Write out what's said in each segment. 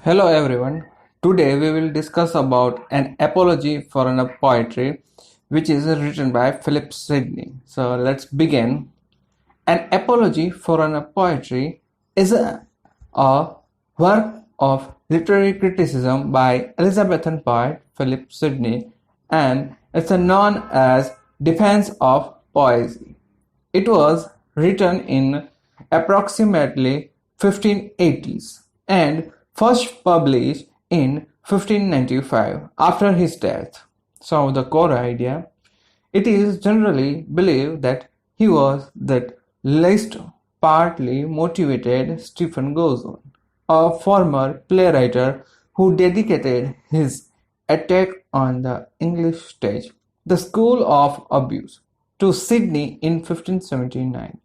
Hello everyone. Today we will discuss about an apology for an poetry which is written by Philip Sidney. So let's begin. An apology for an poetry is a work of literary criticism by Elizabethan poet Philip Sidney, and it's known as Defense of Poesy. It was written in approximately 1580s and first published in 1595 after his death. So the core idea, it is generally believed that he was the least partly motivated Stephen Gozon, a former playwright who dedicated his attack on the English stage, the School of Abuse, to Sidney in 1579.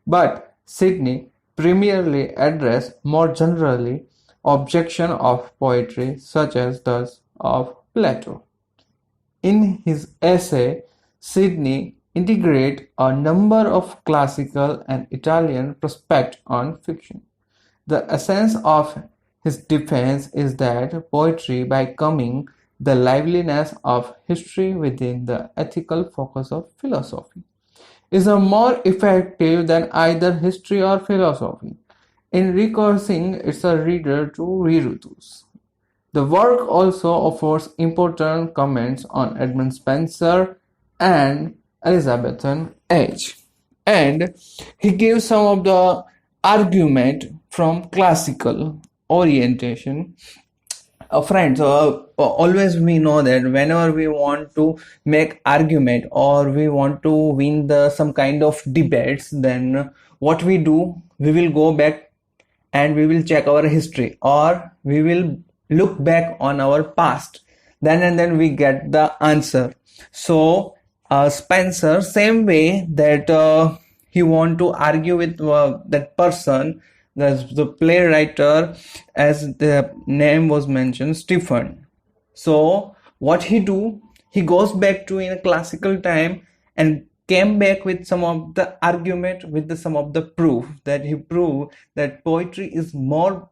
But Sidney primarily addressed more generally objection of poetry such as those of Plato. In his essay, Sidney integrates a number of classical and Italian perspectives on fiction. The essence of his defense is that poetry, by coming the liveliness of history within the ethical focus of philosophy, is a more effective than either history or philosophy in recoursing its reader to Virutus. The work also offers important comments on Edmund Spenser and Elizabethan age, and he gives some of the argument from classical orientation. Friends, always we know that whenever we want to make argument or we want to win the some kind of debates, then what we do, we will go back and we will check our history, or we will look back on our past, then and then we get the answer. So Spencer, same way that he want to argue with that person, the playwright, as the name was mentioned, Stephen. So what he do, he goes back to in a classical time and came back with some of the argument, with some of the proof, that he proved that poetry is more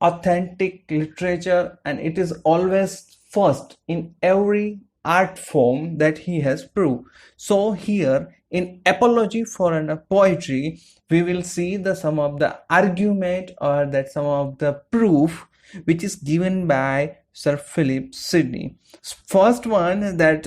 authentic literature and it is always first in every art form that he has proved. So here in Apology for an Poetry, we will see the some of the argument or that some of the proof which is given by Sir Philip Sidney. First one, that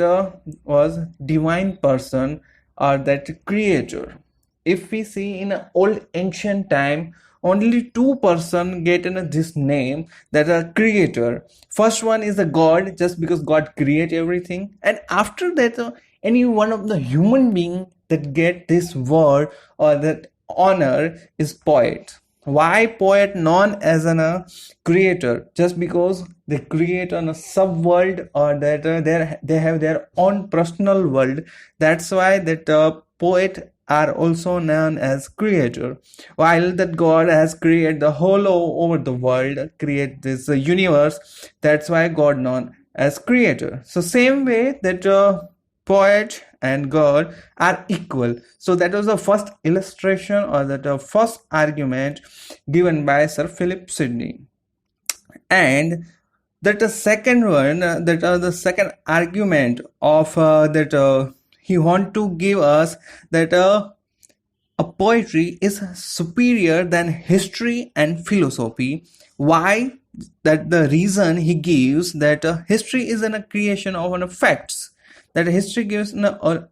was divine person or that creator. If we see in old ancient time, only two person get this name, that are creator. First one is a god, just because God create everything, and after that any one of the human being that get this word or that honor is poet. Why poet known as a creator? Just because they create on a sub world, or that they have their own personal world. That's why that poet are also known as creator, while that God has created the whole over the world, create this universe. That's why God known as creator. So same way that poet and God are equal. So that was the first illustration, or that first argument given by Sir Philip Sidney. And that the second one, that the second argument of that he want to give us, that a poetry is superior than history and philosophy. Why? That the reason he gives, that history is a creation of facts, that history gives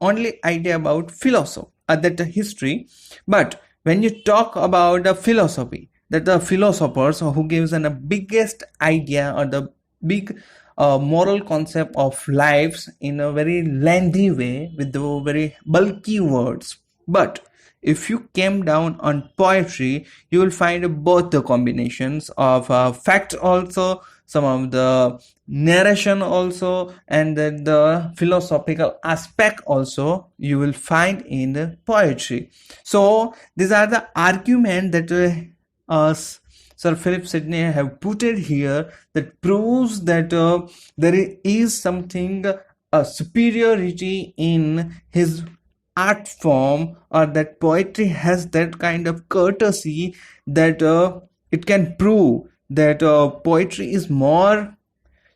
only idea about philosophy, that history. But when you talk about the philosophy, that the philosophers who gives a biggest idea or the big moral concept of lives in a very lengthy way with the very bulky words. But if you came down on poetry, you will find both the combinations of fact also, some of the narration also, and then the philosophical aspect also you will find in the poetry. So these are the argument that Sir Philip Sidney have put it here, that proves that there is something superiority in his art form, or that poetry has that kind of courtesy that it can prove that poetry is more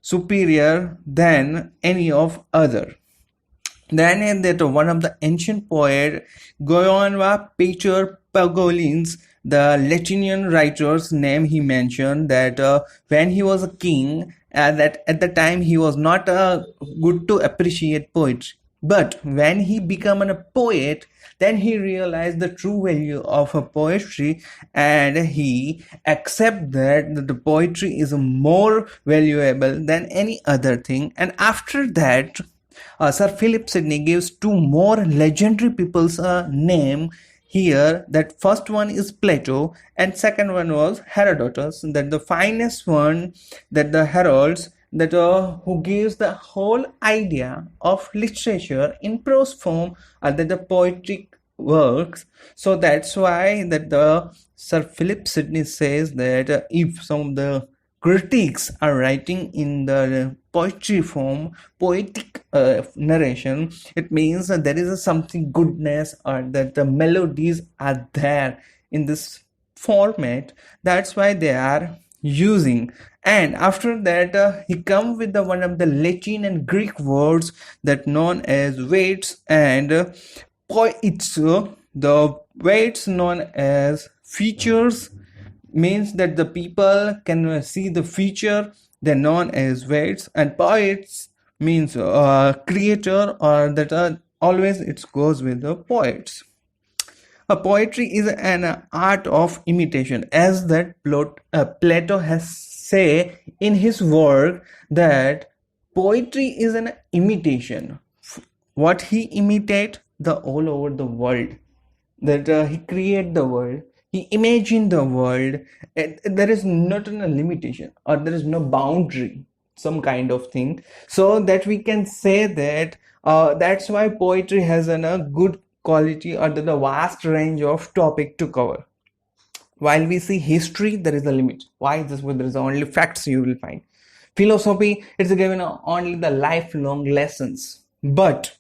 superior than any of other. Then that one of the ancient poet Goyanva Peter Pagolins, the Latinian writer's name he mentioned that when he was a king, that at the time he was not good to appreciate poetry. But when he became a poet, then he realized the true value of a poetry, and he accept that the poetry is more valuable than any other thing. And after that, Sir Philip Sidney gives two more legendary people's name here. That first one is Plato, and second one was Herodotus. That the finest one, that the heralds, that who gives the whole idea of literature in prose form, that the poetic works. So that's why that the Sir Philip Sidney says that if some of the critics are writing in the poetry form, poetic narration, it means that there is a something goodness, or that the melodies are there in this format. That's why they are using. And after that, he come with the one of the Latin and Greek words that known as weights and poets. The weights known as features means that the people can see the feature, they're known as weights, and poets means creator, or that always it goes with the poets. A poetry is an art of imitation, as that Plato has say in his work that poetry is an imitation. What he imitate the all over the world, that he create the world, he imagined the world, and there is not a limitation, or there is no boundary, some kind of thing, so that we can say that that's why poetry has a good quality, or the vast range of topic to cover. While we see history, there is a limit. Why? Just there is only facts you will find. Philosophy, it's given only the lifelong lessons. But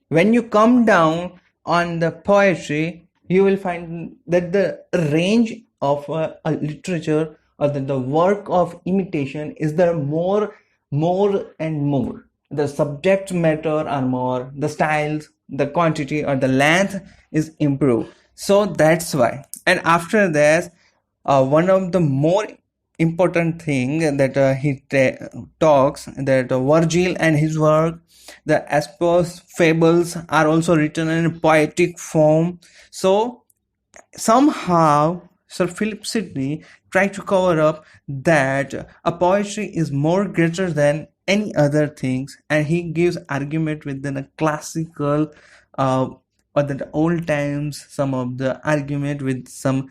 when you come down on the poetry, you will find that the range of a literature, or that the work of imitation is there more and more. The subject matter are more, the styles, the quantity, or the length is improved. So that's why. And after that, one of the more important thing that he talks, that Virgil and his work, the Aesop's fables are also written in poetic form. So somehow Sir Philip Sidney tried to cover up that a poetry is more greater than any other things, and he gives argument within a classical or the old times, some of the argument with some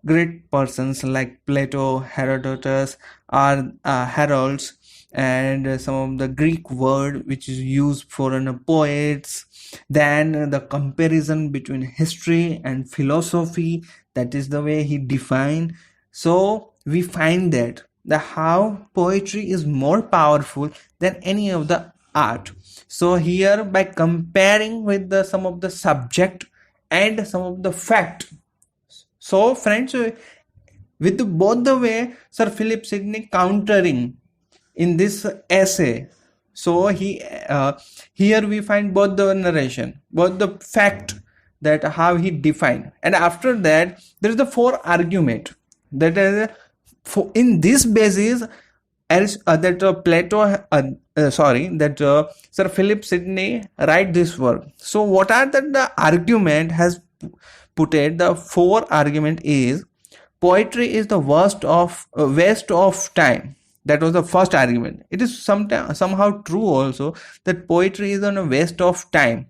great persons like Plato, Herodotus, or heralds, and some of the Greek word which is used for poets. Then the comparison between history and philosophy, that is the way he defined. So we find that the how poetry is more powerful than any of the art. So here, by comparing with some of the subject and some of the fact, so friends, with both the way Sir Philip Sidney countering in this essay. So here we find both the narration, both the fact, that how he defined, and after that there is the four argument, that is in this basis that Plato that Sir Philip Sidney write this work. So what are the argument has put it? The four argument is poetry is the worst of waste of time. That was the first argument. It is somehow true also that poetry is a waste of time.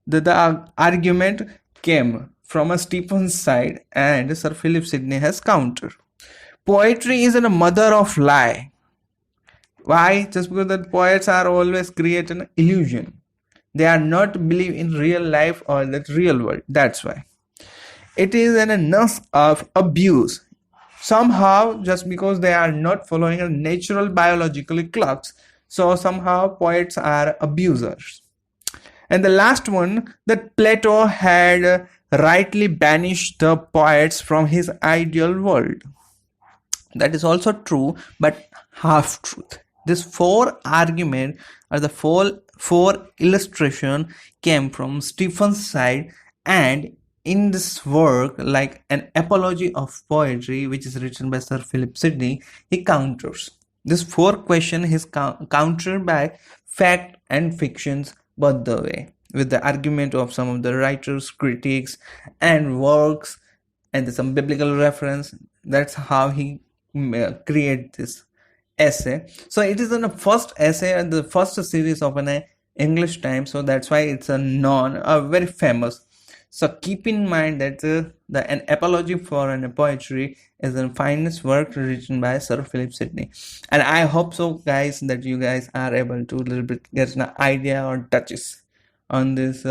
The argument came from a Stephen's side, and Sir Philip Sidney has countered. Poetry is a mother of lie. Why? Just because the poets are always create an illusion. They are not believe in real life or that real world. That's why. It is a nurse of abuse. Somehow, just because they are not following a natural biological clocks, so somehow poets are abusers. And the last one, that Plato had rightly banished the poets from his ideal world. That is also true, but half truth. This four argument or the four illustration came from Stephen's side, and in this work, like an apology of poetry, which is written by Sir Philip Sidney, he counters this four question is countered by fact and fictions both the way, with the argument of some of the writers, critics, and works, and some biblical reference. That's how he create this essay. So it is in the first essay and the first series of an English time, so that's why it's a very famous. So keep in mind that an apology for an poetry is the finest work written by Sir Philip Sidney, and I hope so, guys, that you guys are able to a little bit get an idea or touches on this